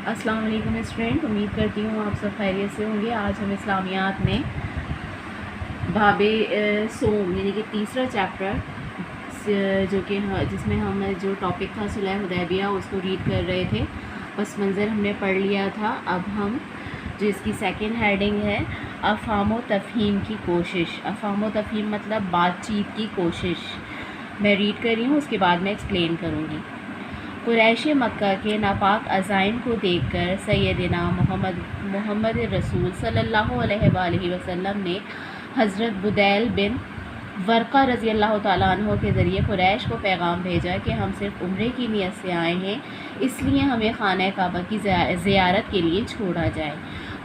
السلام علیکم اسٹوڈنٹ، امید کرتی ہوں آپ سب خیریت سے ہوں گے۔ آج ہم اسلامیات میں باب صوم یعنی کہ تیسرا چیپٹر جس میں ہم جو ٹاپک تھا صلح حدیبیہ اس کو ریڈ کر رہے تھے۔ پس منظر ہم نے پڑھ لیا تھا۔ اب ہم جو اس کی سیکنڈ ہیڈنگ ہے افہام و تفہیم کی کوشش۔ افہام و تفہیم مطلب بات چیت کی کوشش۔ میں ریڈ کر رہی ہوں، اس کے بعد میں ایکسپلین کروں گی۔ قریش مکہ کے ناپاک عزائم کو دیکھ کر سیدنا محمد رسول صلی اللہ علیہ وآلہ وسلم نے حضرت بدیل بن ورقہ رضی اللہ تعالیٰ عنہ کے ذریعے قریش کو پیغام بھیجا کہ ہم صرف عمرے کی نیت سے آئے ہیں، اس لیے ہمیں خانہ کعبہ کی زیارت کے لیے چھوڑا جائے،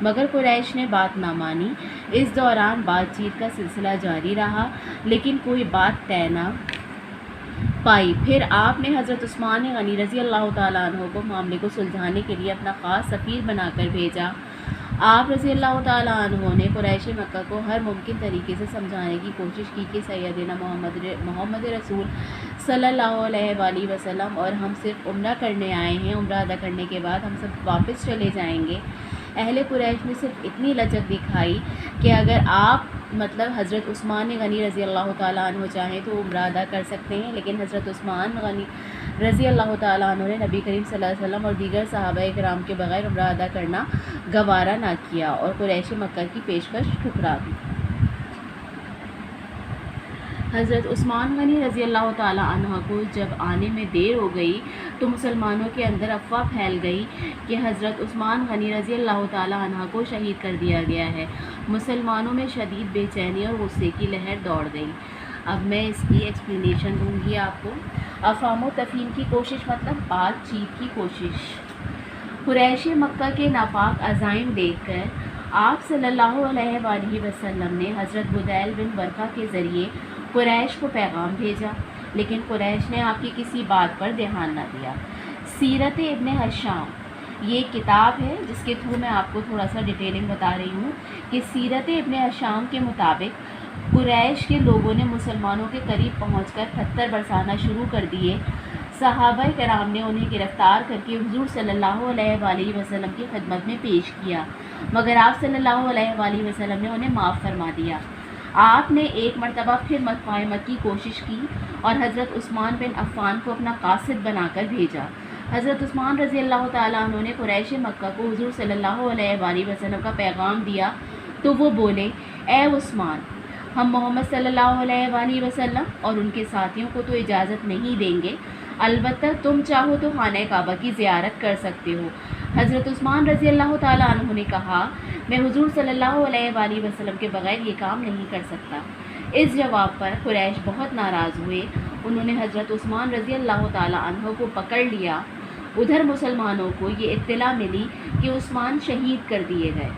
مگر قریش نے بات نہ مانی۔ اس دوران بات چیت کا سلسلہ جاری رہا، لیکن کوئی بات طے نہ پائی۔ پھر آپ نے حضرت عثمان غنی رضی اللہ تعالیٰ عنہ کو معاملے کو سلجھانے کے لیے اپنا خاص سفیر بنا کر بھیجا۔ آپ رضی اللہ تعالیٰ عنہ نے قریش مکہ کو ہر ممکن طریقے سے سمجھانے کی کوشش کی کہ سیدنا محمد رسول صلی اللہ علیہ وآلہ وسلم اور ہم صرف عمرہ کرنے آئے ہیں، عمرہ ادا کرنے کے بعد ہم سب واپس چلے جائیں گے۔ اہل قریش نے صرف اتنی لچک دکھائی کہ اگر آپ حضرت عثمان غنی رضی اللہ تعالیٰ عنہ چاہیں تو عمرہ ادا کر سکتے ہیں، لیکن حضرت عثمان غنی رضی اللہ تعالیٰ عنہ نے نبی کریم صلی اللہ علیہ وسلم اور دیگر صحابہ کرام کے بغیر عمرہ ادا کرنا گوارا نہ کیا اور قریش مکہ کی پیشکش ٹھکرا دی۔ حضرت عثمان غنی رضی اللہ تعالیٰ عنہ کو جب آنے میں دیر ہو گئی تو مسلمانوں کے اندر افواہ پھیل گئی کہ حضرت عثمان غنی رضی اللہ تعالیٰ عنہ کو شہید کر دیا گیا ہے۔ مسلمانوں میں شدید بے چینی اور غصے کی لہر دوڑ گئی۔ اب میں اس کی ایکسپلینیشن دوں گی آپ کو۔ افہام و تفہیم کی کوشش مطلب بات چیت کی کوشش۔ قریش مکہ کے ناپاک عزائم دیکھ کر آپ صلی اللہ علیہ وآلہ وسلم نے حضرت بدیل بن ورقہ کے ذریعے قریش کو پیغام بھیجا، لیکن قریش نے آپ کی کسی بات پر دھیان نہ دیا۔ سیرت ابن ہشام یہ کتاب ہے جس کے تھرو میں آپ کو تھوڑا سا ڈیٹیلنگ بتا رہی ہوں کہ سیرت ابن ہشام کے مطابق قریش کے لوگوں نے مسلمانوں کے قریب پہنچ کر پتھر برسانا شروع کر دیے۔ صحابہ کرام نے انہیں گرفتار کر کے حضور صلی اللہ علیہ وآلہ وسلم کی خدمت میں پیش کیا، مگر آپ صلی اللہ علیہ وآلہ وسلم نے انہیں معاف فرما دیا۔ آپ نے ایک مرتبہ پھر مفاہمت کی کوشش کی اور حضرت عثمان بن عفان کو اپنا قاصد بنا کر بھیجا۔ حضرت عثمان رضی اللہ تعالیٰ عنہ نے قریش مکہ کو حضور صلی اللہ علیہ وآلہ وسلم کا پیغام دیا تو وہ بولے، اے عثمان، ہم محمد صلی اللہ علیہ وآلہ وسلم اور ان کے ساتھیوں کو تو اجازت نہیں دیں گے، البتہ تم چاہو تو خانہ کعبہ کی زیارت کر سکتے ہو۔ حضرت عثمان رضی اللہ تعالیٰ عنہ نے کہا، میں حضور صلی اللہ علیہ وآلہ وسلم کے بغیر یہ کام نہیں کر سکتا۔ اس جواب پر قریش بہت ناراض ہوئے۔ انہوں نے حضرت عثمان رضی اللہ تعالیٰ عنہ کو پکڑ لیا۔ ادھر مسلمانوں کو یہ اطلاع ملی کہ عثمان شہید کر دیے گئے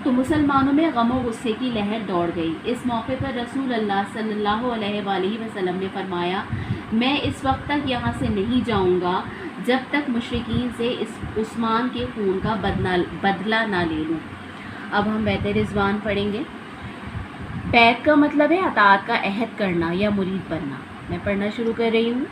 تو مسلمانوں میں غم و غصے کی لہر دوڑ گئی۔ اس موقع پر رسول اللہ صلی اللہ علیہ وآلہ وسلم نے فرمایا، میں اس وقت تک یہاں سے نہیں جاؤں گا جب تک مشرکین سے اس عثمان کے خون کا بدلہ نہ لے لوں۔ اب ہم بیعت رضوان پڑھیں گے۔ بیعت کا مطلب ہے اطاعت کا عہد کرنا یا مرید بننا۔ میں پڑھنا شروع کر رہی ہوں۔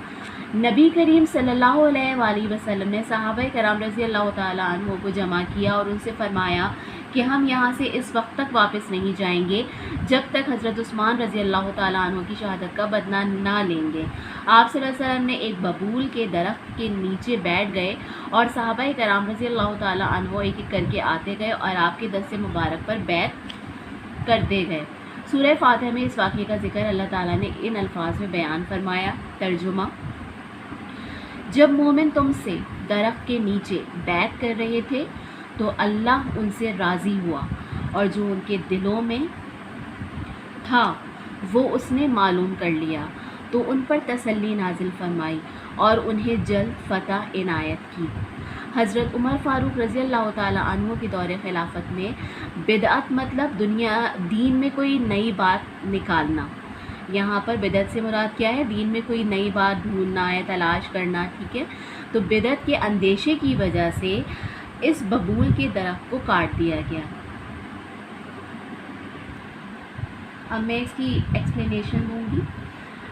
نبی کریم صلی اللہ علیہ وآلہ وسلم نے صحابہ کرام رضی اللہ تعالیٰ عنہ کو جمع کیا اور ان سے فرمایا کہ ہم یہاں سے اس وقت تک واپس نہیں جائیں گے جب تک حضرت عثمان رضی اللہ تعالیٰ عنہ کی شہادت کا بدلہ نہ لیں گے۔ آپ صلی اللہ علیہ وسلم نے ایک ببول کے درخت کے نیچے بیٹھ گئے اور صحابہ کرام رضی اللہ تعالیٰ عنہ ایک ایک کر کے آتے گئے اور آپ کے دست مبارک پر بیعت کرتے گئے۔ سورہ فاتحہ میں اس واقعے کا ذکر اللہ تعالیٰ نے ان الفاظ میں بیان فرمایا۔ ترجمہ: جب مومن تم سے درخت کے نیچے بیعت کر رہے تھے تو اللہ ان سے راضی ہوا اور جو ان کے دلوں میں تھا وہ اس نے معلوم کر لیا، تو ان پر تسلی نازل فرمائی اور انہیں جلد فتح عنایت کی۔ حضرت عمر فاروق رضی اللہ تعالیٰ عنہ کے دور خلافت میں بدعت مطلب دین میں کوئی نئی بات نکالنا۔ یہاں پر بدعت سے مراد کیا ہے؟ دین میں کوئی نئی بات ڈھونڈنا ہے، تلاش کرنا، ٹھیک ہے؟ تو بدعت کے اندیشے کی وجہ سے اس ببول کے درخت کو کاٹ دیا گیا۔ اب میں اس کی ایکسپلینیشن دوں گی۔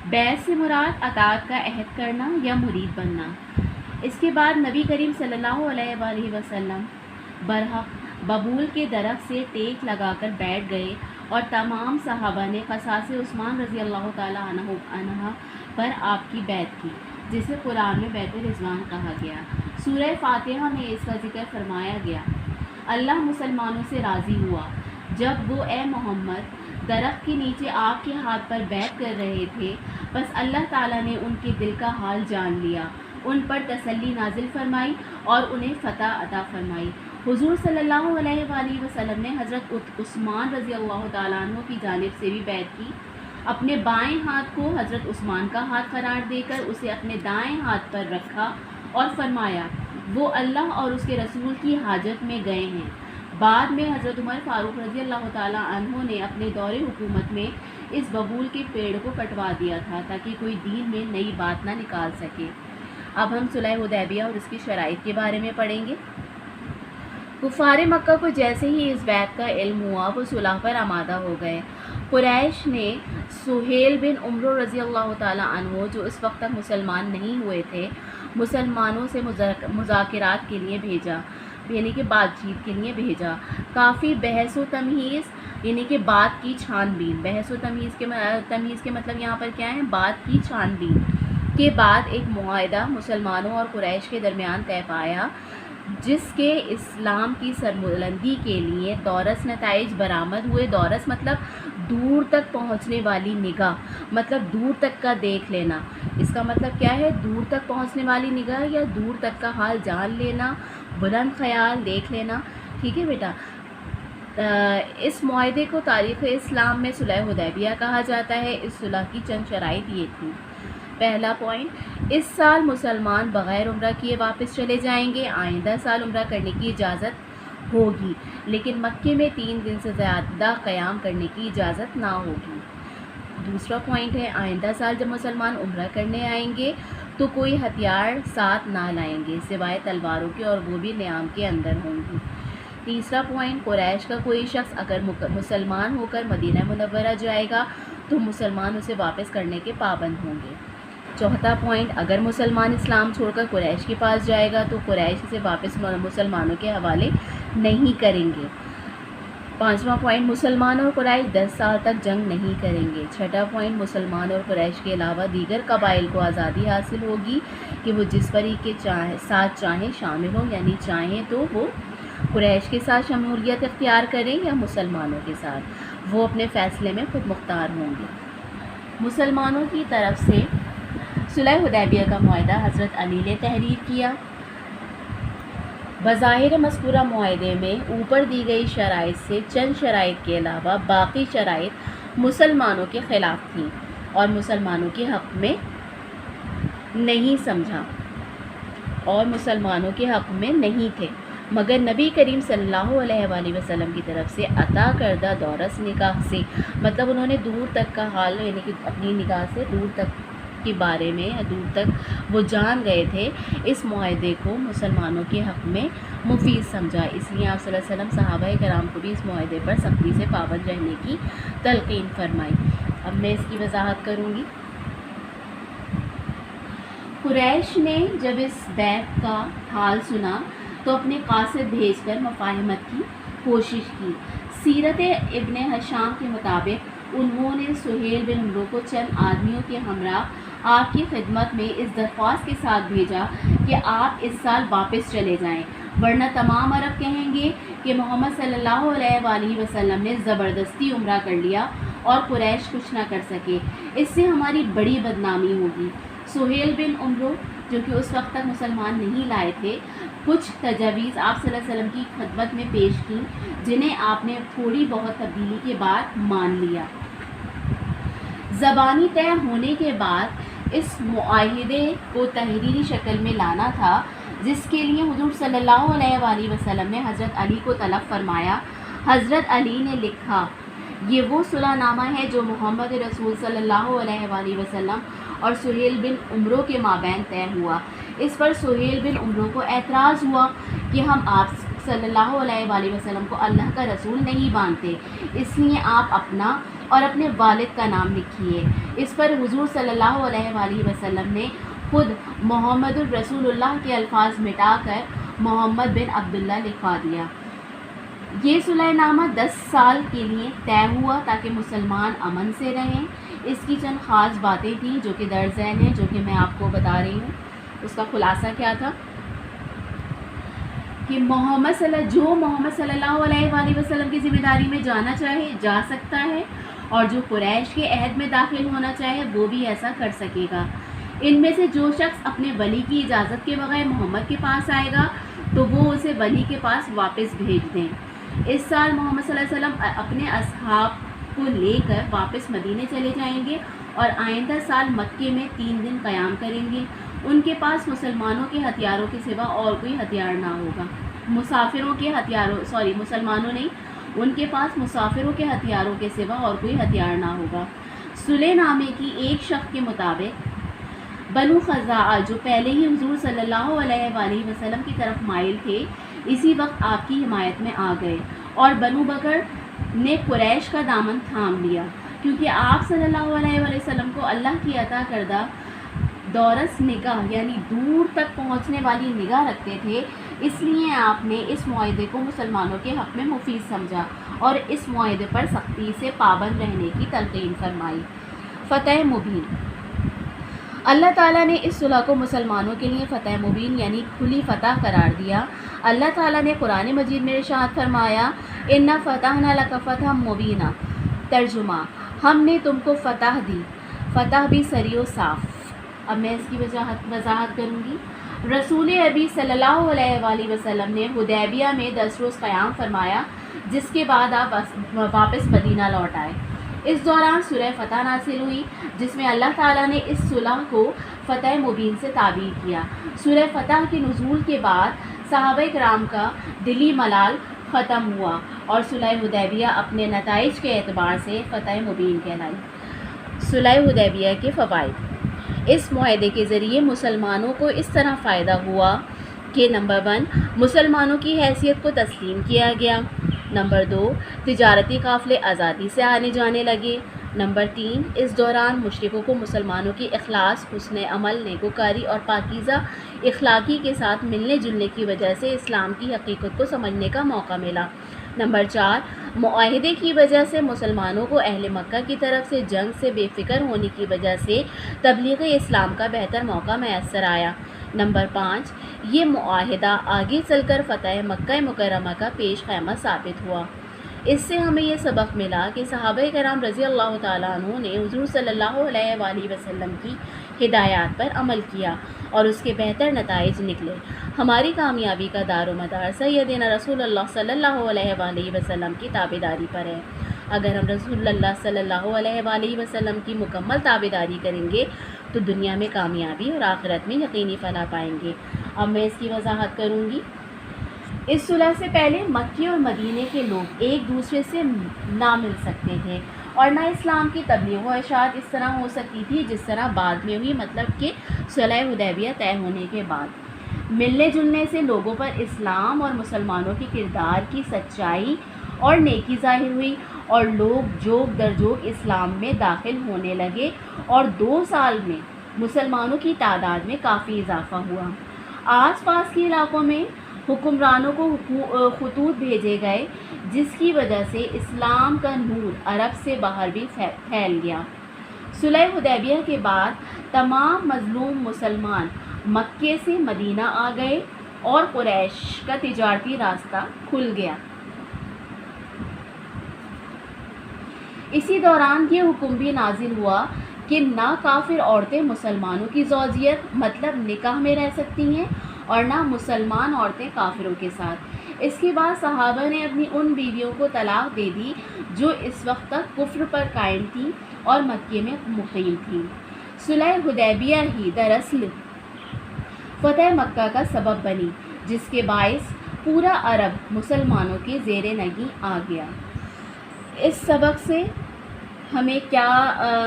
بیعت سے مراد اطاعت کا عہد کرنا یا مرید بننا۔ اس کے بعد نبی کریم صلی اللہ علیہ وآلہ وسلم برحق ببول کے درخت سے ٹیک لگا کر بیٹھ گئے اور تمام صحابہ نے قصاص عثمان رضی اللہ تعالیٰ عنہ پر آپ کی بیعت کی، جسے قرآن میں بیعت رضوان کہا گیا۔ سورہ فاتحہ میں اس کا ذکر فرمایا گیا۔ اللہ مسلمانوں سے راضی ہوا جب وہ اے محمد درخت کے نیچے آپ کے ہاتھ پر بیعت کر رہے تھے، بس اللہ تعالیٰ نے ان کے دل کا حال جان لیا، ان پر تسلی نازل فرمائی اور انہیں فتح عطا فرمائی۔ حضور صلی اللہ علیہ وآلہ وسلم نے حضرت عثمان رضی اللہ تعالیٰ عنہ کی جانب سے بھی بیعت کی۔ اپنے بائیں ہاتھ کو حضرت عثمان کا ہاتھ قرار دے کر اسے اپنے دائیں ہاتھ پر رکھا اور فرمایا وہ اللہ اور اس کے رسول کی حاجت میں گئے ہیں۔ بعد میں حضرت عمر فاروق رضی اللہ تعالیٰ عنہ نے اپنے دور حکومت میں اس ببول کے پیڑ کو کٹوا دیا تھا تاکہ کوئی دین میں نئی بات نہ نکال سکے۔ اب ہم صلح حدیبیہ اور اس کی شرائط کے بارے میں پڑھیں گے۔ کفار مکہ کو جیسے ہی اس بیعت کا علم ہوا وہ صلح پر آمادہ ہو گئے۔ قریش نے سہیل بن عمرو رضی اللہ تعالیٰ عنہ جو اس وقت تک مسلمان نہیں ہوئے تھے، مسلمانوں سے مذاکرات کے لیے بھیجا، یعنی کہ بات چیت کے لیے بھیجا۔ کافی بحث و تمیز یعنی کہ بات کی چھان بین، بحث و تمیز کے مطلب یہاں پر کیا ہے، بات کی چھان بین کے بعد ایک معاہدہ مسلمانوں اور قریش کے درمیان طے پایا، جس کے اسلام کی سربلندی کے لیے دورس نتائج برآمد ہوئے۔ دورس مطلب دور تک پہنچنے والی نگاہ، مطلب دور تک کا دیکھ لینا۔ اس کا مطلب کیا ہے، دور تک پہنچنے والی نگاہ یا دور تک کا حال جان لینا، بلند خیال دیکھ لینا۔ ٹھیک ہے بیٹا، اس معاہدے کو تاریخ اسلام میں صلح حدیبیہ کہا جاتا ہے۔ اس صلح کی چند شرائط یہ تھیں۔ پہلا پوائنٹ، اس سال مسلمان بغیر عمرہ کیے واپس چلے جائیں گے، آئندہ سال عمرہ کرنے کی اجازت ہوگی، لیکن مکے میں 3 دن سے زیادہ قیام کرنے کی اجازت نہ ہوگی۔ دوسرا پوائنٹ ہے، آئندہ سال جب مسلمان عمرہ کرنے آئیں گے تو کوئی ہتھیار ساتھ نہ لائیں گے سوائے تلواروں کے، اور وہ بھی نیام کے اندر ہوں گی۔ تیسرا پوائنٹ، قریش کا کوئی شخص اگر مسلمان ہو کر مدینہ منورہ جائے گا تو مسلمان اسے واپس کرنے کے پابند ہوں گے۔ چوتھا پوائنٹ، اگر مسلمان اسلام چھوڑ کر قریش کے پاس جائے گا تو قریش اسے واپس مسلمانوں کے حوالے نہیں کریں گے۔ پانچواں پوائنٹ، مسلمان اور قریش 10 سال تک جنگ نہیں کریں گے۔ چھٹا پوائنٹ، مسلمان اور قریش کے علاوہ دیگر قبائل کو آزادی حاصل ہوگی کہ وہ جس فریق کے ساتھ چاہیں شامل ہوں، یعنی چاہیں تو وہ قریش کے ساتھ شمولیت اختیار کریں یا مسلمانوں کے ساتھ، وہ اپنے فیصلے میں خود مختار ہوں گے۔ مسلمانوں کی طرف سے صلح حدیبیہ کا معاہدہ حضرت علی نے تحریر کیا۔ بظاہر مذکورہ معاہدے میں اوپر دی گئی شرائط سے چند شرائط کے علاوہ باقی شرائط مسلمانوں کے خلاف تھیں اور مسلمانوں کے حق میں نہیں سمجھا اور مسلمانوں کے حق میں نہیں تھے، مگر نبی کریم صلی اللہ علیہ وآلہ وسلم کی طرف سے عطا کردہ دورس نگاہ سے، مطلب انہوں نے دور تک کا حال یعنی کہ اپنی نگاہ سے دور تک کے بارے میں یا دور تک وہ جان گئے تھے، اس معاہدے کو مسلمانوں کے حق میں مفید سمجھا۔ اس لیے آپ صلی اللہ علیہ وسلم صحابہ کرام کو بھی اس معاہدے پر سختی سے پابند رہنے کی تلقین فرمائی۔ اب میں اس کی وضاحت کروں گی۔ قریش نے جب اس بیعت کا حال سنا تو اپنے قاصد بھیج کر مفاہمت کی کوشش کی۔ سیرت ابن ہشام کے مطابق انہوں نے سہیل بن عمرو کو چند آدمیوں کے ہمراہ آپ کی خدمت میں اس درخواست کے ساتھ بھیجا کہ آپ اس سال واپس چلے جائیں، ورنہ تمام عرب کہیں گے کہ محمد صلی اللہ علیہ وآلہ وسلم نے زبردستی عمرہ کر لیا اور قریش کچھ نہ کر سکے، اس سے ہماری بڑی بدنامی ہوگی۔ سہیل بن عمرو جو کہ اس وقت تک مسلمان نہیں لائے تھے، کچھ تجاویز آپ صلی اللہ علیہ وسلم کی خدمت میں پیش کی، جنہیں آپ نے تھوڑی بہت تبدیلی کے بعد مان لیا۔ زبانی طے ہونے کے بعد اس معاہدے کو تحریری شکل میں لانا تھا، جس کے لیے حضور صلی اللہ علیہ وآلہ وسلم نے حضرت علی کو طلب فرمایا۔ حضرت علی نے لکھا، یہ وہ صلح نامہ ہے جو محمد رسول صلی اللہ علیہ وآلہ وسلم اور سہیل بن عمرو کے مابین طے ہوا۔ اس پر سہیل بن عمرو کو اعتراض ہوا کہ ہم آپ صلی اللہ علیہ وآلہ وسلم کو اللہ کا رسول نہیں مانتے، اس لیے آپ اپنا اور اپنے والد کا نام لکھیے۔ اس پر حضور صلی اللہ علیہ وآلہ وسلم نے خود محمد الرسول اللہ کے الفاظ مٹا کر محمد بن عبداللہ لکھوا دیا۔ یہ صلح نامہ 10 سال کے لیے طے ہوا تاکہ مسلمان امن سے رہیں۔ اس کی چند خاص باتیں تھیں جو کہ در ذہن ہیں، جو کہ میں آپ کو بتا رہی ہوں۔ اس کا خلاصہ کیا تھا کہ محمد صلی اللہ علیہ وآلہ وسلم کی ذمہ داری میں جانا چاہے جا سکتا ہے، اور جو قریش کے عہد میں داخل ہونا چاہے وہ بھی ایسا کر سکے گا۔ ان میں سے جو شخص اپنے ولی کی اجازت کے بغیر محمد کے پاس آئے گا تو وہ اسے ولی کے پاس واپس بھیج دیں۔ اس سال محمد صلی اللہ علیہ وسلم اپنے اصحاب کو لے کر واپس مدینے چلے جائیں گے اور آئندہ سال مکے میں 3 دن قیام کریں گے۔ ان کے پاس مسلمانوں کے ہتھیاروں کے سوا اور کوئی ہتھیار نہ ہوگا۔ مسلمانوں نہیں، ان کے پاس مسافروں کے ہتھیاروں کے سوا اور کوئی ہتھیار نہ ہوگا۔ صلح نامے کی ایک شرط کے مطابق بنو خزاعہ جو پہلے ہی حضور صلی اللہ علیہ وآلہ وسلم کی طرف مائل تھے، اسی وقت آپ کی حمایت میں آ گئے، اور بنو بکر نے قریش کا دامن تھام لیا۔ کیونکہ آپ صلی اللہ علیہ وآلہ وسلم کو اللہ کی عطا کردہ دورس نگاہ یعنی دور تک پہنچنے والی نگاہ رکھتے تھے، اس لیے آپ نے اس معاہدے کو مسلمانوں کے حق میں مفید سمجھا اور اس معاہدے پر سختی سے پابند رہنے کی تلقین فرمائی۔ فتح مبین۔ اللہ تعالیٰ نے اس صلح کو مسلمانوں کے لیے فتح مبین یعنی کھلی فتح قرار دیا۔ اللہ تعالیٰ نے قرآن مجید میں ارشاد فرمایا، اِنَّا فَتَحْنَا لَكَ فَتْحًا مُبِینًا۔ ترجمہ، ہم نے تم کو فتح دی، فتح بھی صریح و صاف۔ اب میں اس کی وضاحت کروں گی۔ رسول اربی صلی اللہ علیہ وآلہ وسلم نے حدیبیہ میں 10 روز قیام فرمایا، جس کے بعد آپ واپس مدینہ لوٹ آئے۔ اس دوران سورہ فتح نازل ہوئی، جس میں اللہ تعالیٰ نے اس صلح کو فتح مبین سے تعبیر کیا۔ سورہ فتح کے نزول کے بعد صحابہ کرام کا دلی ملال ختم ہوا اور صلح حدیبیہ اپنے نتائج کے اعتبار سے فتح مبین کہلائی۔ صلح حدیبیہ کے فوائد۔ اس معاہدے کے ذریعے مسلمانوں کو اس طرح فائدہ ہوا کہ نمبر 1 مسلمانوں کی حیثیت کو تسلیم کیا گیا، نمبر 2 تجارتی قافلے آزادی سے آنے جانے لگے، نمبر 3 اس دوران مشرکوں کو مسلمانوں کی اخلاص، حسن عمل، نیکوکاری اور پاکیزہ اخلاقی کے ساتھ ملنے جلنے کی وجہ سے اسلام کی حقیقت کو سمجھنے کا موقع ملا، نمبر 4 معاہدے کی وجہ سے مسلمانوں کو اہل مکہ کی طرف سے جنگ سے بے فکر ہونے کی وجہ سے تبلیغ اسلام کا بہتر موقع میسر آیا، نمبر 5 یہ معاہدہ آگے چل کر فتح مکہ مکرمہ کا پیش خیمہ ثابت ہوا۔ اس سے ہمیں یہ سبق ملا کہ صحابہ کرام رضی اللہ تعالیٰ عنہ نے حضور صلی اللہ علیہ وآلہ وسلم کی ہدایات پر عمل کیا اور اس کے بہتر نتائج نکلے۔ ہماری کامیابی کا دار و مدار سیدنا رسول اللہ صلی اللہ علیہ وآلہ وسلم کی تابعداری پر ہے۔ اگر ہم رسول اللہ صلی اللہ علیہ وآلہ وسلم کی مکمل تابعداری کریں گے تو دنیا میں کامیابی اور آخرت میں یقینی فلاح پائیں گے۔ اب میں اس کی وضاحت کروں گی۔ اس صلح سے پہلے مکے اور مدینے کے لوگ ایک دوسرے سے نہ مل سکتے تھے اور نہ اسلام کی تبلیغ و اشاعت اس طرح ہو سکتی تھی جس طرح بعد میں ہوئی، مطلب کہ صلح حدیبیہ طے ہونے کے بعد۔ ملنے جلنے سے لوگوں پر اسلام اور مسلمانوں کے کردار کی سچائی اور نیکی ظاہر ہوئی اور لوگ جوگ در جوگ اسلام میں داخل ہونے لگے اور 2 سال میں مسلمانوں کی تعداد میں کافی اضافہ ہوا۔ آس پاس کے علاقوں میں حکمرانوں کو خطوط بھیجے گئے جس کی وجہ سے اسلام کا نور عرب سے باہر بھی پھیل گیا۔ صلح حدیبیہ کے بعد تمام مظلوم مسلمان مکے سے مدینہ آ گئے اور قریش کا تجارتی راستہ کھل گیا۔ اسی دوران یہ حکم بھی نازل ہوا کہ نہ کافر عورتیں مسلمانوں کی زوجیت مطلب نکاح میں رہ سکتی ہیں اور نہ مسلمان عورتیں کافروں کے ساتھ۔ اس کے بعد صحابہ نے اپنی ان بیویوں کو طلاق دے دی جو اس وقت تک کفر پر قائم تھیں اور مکے میں مقیم تھیں۔ صلح حدیبیہ ہی دراصل فتح مکہ کا سبب بنی جس کے باعث پورا عرب مسلمانوں کے زیر نگیں آ گیا۔ اس سبق سے ہمیں کیا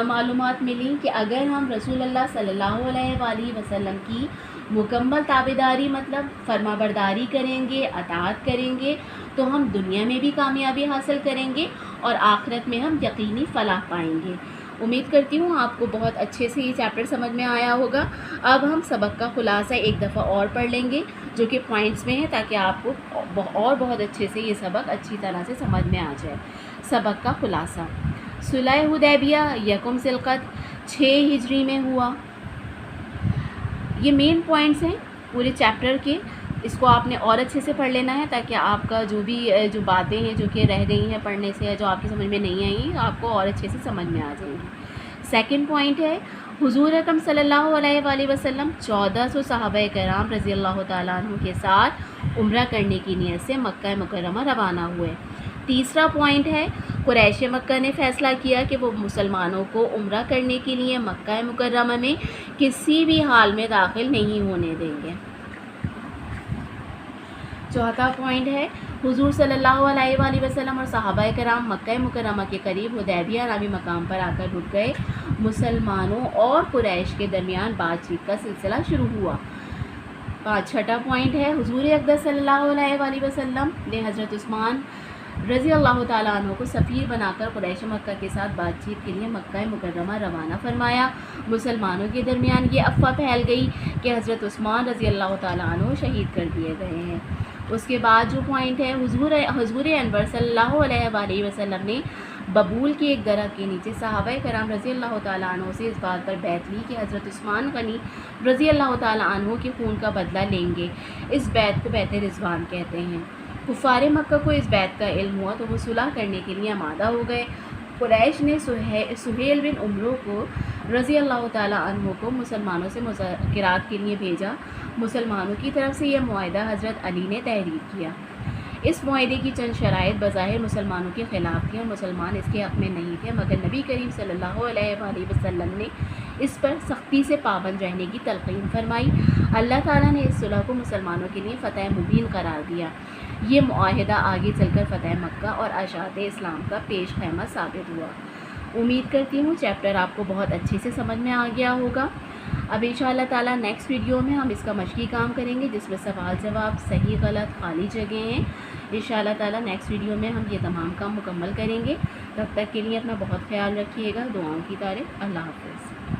معلومات ملی کہ اگر ہم رسول اللہ صلی اللہ علیہ وآلہ وسلم کی مکمل تابعداری مطلب فرما برداری کریں گے، اطاعت کریں گے تو ہم دنیا میں بھی کامیابی حاصل کریں گے اور آخرت میں ہم یقینی فلاح پائیں گے۔ امید کرتی ہوں آپ کو بہت اچھے سے یہ چیپٹر سمجھ میں آیا ہوگا۔ اب ہم سبق کا خلاصہ ایک دفعہ اور پڑھ لیں گے جو کہ پوائنٹس میں ہے، تاکہ آپ کو اور بہت اچھے سے یہ سبق اچھی طرح سے سمجھ میں آ جائے۔ سبق کا خلاصہ: صلح حدیبیہ یکم ذی القعدہ 6 ہجری میں ہوا۔ یہ مین پوائنٹس ہیں پورے چیپٹر کے، اس کو آپ نے اور اچھے سے پڑھ لینا ہے تاکہ آپ کا جو باتیں ہیں جو کہ رہ گئی ہیں پڑھنے سے یا جو آپ کی سمجھ میں نہیں آئیں آپ کو اور اچھے سے سمجھ میں آ جائیں گی۔ سیکنڈ پوائنٹ ہے حضور اکرم صلی اللہ علیہ وآلہ وسلم 1400 صحابہ کرام رضی اللہ تعالیٰ عنہ کے ساتھ عمرہ کرنے کی نیت سے مکہ مکرمہ روانہ ہوئے۔ تیسرا پوائنٹ ہے قریش مکہ نے فیصلہ کیا کہ وہ مسلمانوں کو عمرہ کرنے کے لیے مکہ مکرمہ میں کسی بھی حال میں داخل نہیں ہونے دیں گے۔ چوتھا پوائنٹ ہے حضور صلی اللہ علیہ وآلہ وسلم اور صحابہ کرام مکہ مکرمہ کے قریب حدیبیہ نامی مقام پر آ کر رک گئے۔ مسلمانوں اور قریش کے درمیان بات چیت کا سلسلہ شروع ہوا۔ چھٹا پوائنٹ ہے حضور اقدس صلی اللہ علیہ وآلہ وسلم نے حضرت عثمان رضی اللہ تعالیٰ عنہ کو سفیر بنا کر قریش مکہ کے ساتھ بات چیت کے لیے مکہ مکرمہ روانہ فرمایا۔ مسلمانوں کے درمیان یہ افواہ پھیل گئی کہ حضرت عثمان رضی اللہ تعالیٰ عنہ شہید کر دیے گئے ہیں۔ اس کے بعد جو پوائنٹ ہے حضور انور صلی اللہ علیہ وآلہ وسلم نے ببول کے ایک درخت کے نیچے صحابہ کرام رضی اللہ تعالیٰ عنہ سے اس بات پر بیعت لی کہ حضرت عثمان غنی رضی اللہ تعالیٰ عنہ کے خون کا بدلہ لیں گے۔ اس بیعت کو بیعت رضوان کہتے ہیں۔ کفار مکہ کو اس بیعت کا علم ہوا تو وہ صلح کرنے کے لیے آمادہ ہو گئے۔ قریش نے سہیل بن عمرو کو رضی اللہ تعالیٰ عنہ کو مسلمانوں سے مذاکرات کے لیے بھیجا۔ مسلمانوں کی طرف سے یہ معاہدہ حضرت علی نے تحریر کیا۔ اس معاہدے کی چند شرائط بظاہر مسلمانوں کے خلاف تھیں اور مسلمان اس کے حق میں نہیں تھے، مگر نبی کریم صلی اللہ علیہ وآلہ وسلم نے اس پر سختی سے پابند رہنے کی تلقین فرمائی۔ اللہ تعالیٰ نے اس صلح کو مسلمانوں کے لیے فتح مبین قرار دیا۔ یہ معاہدہ آگے چل کر فتح مکہ اور اشاعت اسلام کا پیش خیمہ ثابت ہوا۔ امید کرتی ہوں چیپٹر آپ کو بہت اچھے سے سمجھ میں آ گیا ہوگا۔ اب انشاءاللہ تعالیٰ نیکسٹ ویڈیو میں ہم اس کا مشقی کام کریں گے جس میں سوال جواب، صحیح غلط، خالی جگہیں ہیں۔ انشاءاللہ تعالیٰ نیکسٹ ویڈیو میں ہم یہ تمام کام مکمل کریں گے۔ تب تک کے لیے اپنا بہت خیال رکھیے گا۔ دعاؤں کی طارف۔ اللہ حافظ۔